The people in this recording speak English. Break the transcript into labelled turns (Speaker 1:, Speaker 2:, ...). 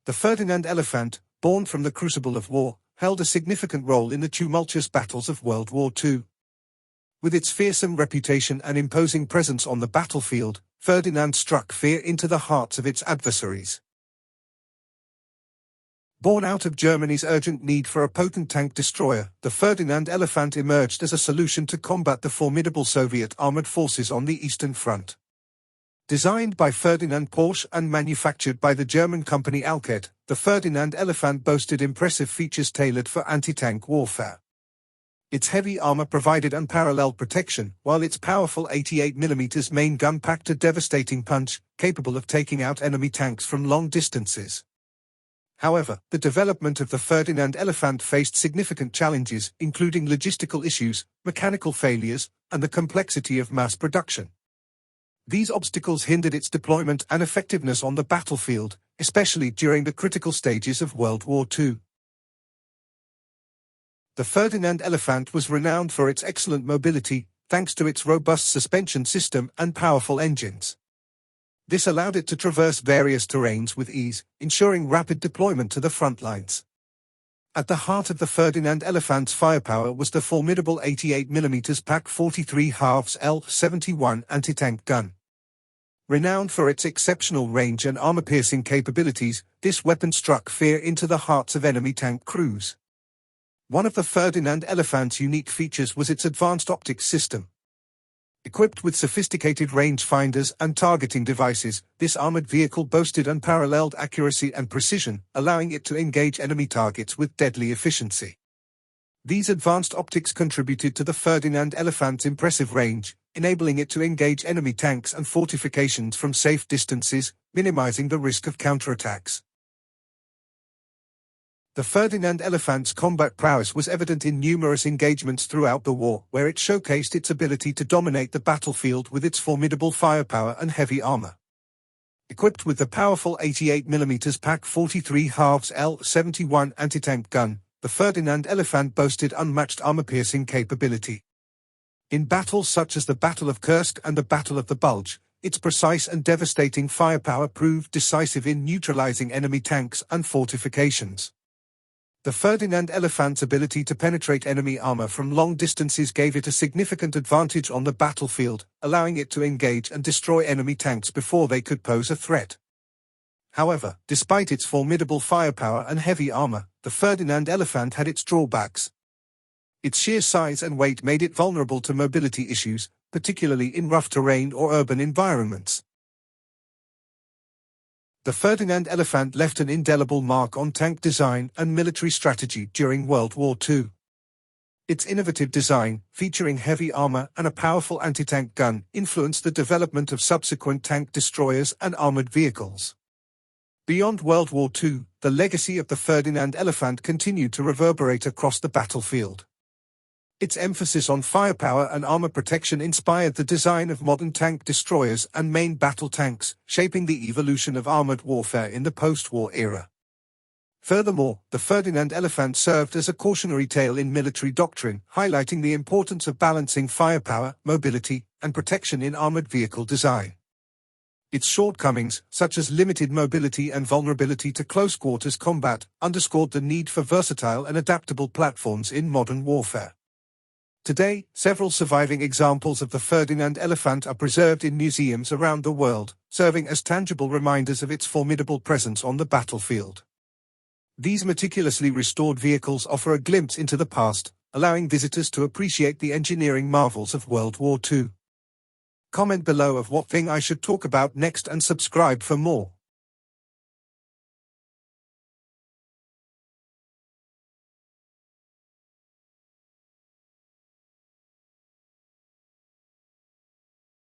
Speaker 1: The Ferdinand Elefant, born from the crucible of war, held a significant role in the tumultuous battles of World War II. With its fearsome reputation and imposing presence on the battlefield, Ferdinand struck fear into the hearts of its adversaries. Born out of Germany's urgent need for a potent tank destroyer, the Ferdinand Elefant emerged as a solution to combat the formidable Soviet armored forces on the Eastern Front. Designed by Ferdinand Porsche and manufactured by the German company Alket, the Ferdinand Elefant boasted impressive features tailored for anti-tank warfare. Its heavy armor provided unparalleled protection, while its powerful 88mm main gun packed a devastating punch, capable of taking out enemy tanks from long distances. However, the development of the Ferdinand Elefant faced significant challenges, including logistical issues, mechanical failures, and the complexity of mass production. These obstacles hindered its deployment and effectiveness on the battlefield, especially during the critical stages of World War II. The Ferdinand Elefant was renowned for its excellent mobility, thanks to its robust suspension system and powerful engines. This allowed it to traverse various terrains with ease, ensuring rapid deployment to the front lines. At the heart of the Ferdinand Elefant's firepower was the formidable 88mm Pak 43 halves L71 anti-tank gun. Renowned for its exceptional range and armor-piercing capabilities, this weapon struck fear into the hearts of enemy tank crews. One of the Ferdinand Elefant's unique features was its advanced optics system. Equipped with sophisticated rangefinders and targeting devices, this armored vehicle boasted unparalleled accuracy and precision, allowing it to engage enemy targets with deadly efficiency. These advanced optics contributed to the Ferdinand Elefant's impressive range, enabling it to engage enemy tanks and fortifications from safe distances, minimizing the risk of counterattacks. The Ferdinand Elefant's combat prowess was evident in numerous engagements throughout the war, where it showcased its ability to dominate the battlefield with its formidable firepower and heavy armor. Equipped with the powerful 88mm Pak 43 halves L71 anti-tank gun, the Ferdinand Elefant boasted unmatched armor-piercing capability. In battles such as the Battle of Kursk and the Battle of the Bulge, its precise and devastating firepower proved decisive in neutralizing enemy tanks and fortifications. The Ferdinand Elefant's ability to penetrate enemy armor from long distances gave it a significant advantage on the battlefield, allowing it to engage and destroy enemy tanks before they could pose a threat. However, despite its formidable firepower and heavy armor, the Ferdinand Elefant had its drawbacks. Its sheer size and weight made it vulnerable to mobility issues, particularly in rough terrain or urban environments. The Ferdinand Elefant left an indelible mark on tank design and military strategy during World War II. Its innovative design, featuring heavy armor and a powerful anti-tank gun, influenced the development of subsequent tank destroyers and armored vehicles. Beyond World War II, the legacy of the Ferdinand Elefant continued to reverberate across the battlefield. Its emphasis on firepower and armor protection inspired the design of modern tank destroyers and main battle tanks, shaping the evolution of armored warfare in the post-war era. Furthermore, the Ferdinand Elefant served as a cautionary tale in military doctrine, highlighting the importance of balancing firepower, mobility, and protection in armored vehicle design. Its shortcomings, such as limited mobility and vulnerability to close-quarters combat, underscored the need for versatile and adaptable platforms in modern warfare. Today, several surviving examples of the Ferdinand Elefant are preserved in museums around the world, serving as tangible reminders of its formidable presence on the battlefield. These meticulously restored vehicles offer a glimpse into the past, allowing visitors to appreciate the engineering marvels of World War II. Comment below of what thing I should talk about next and subscribe for more.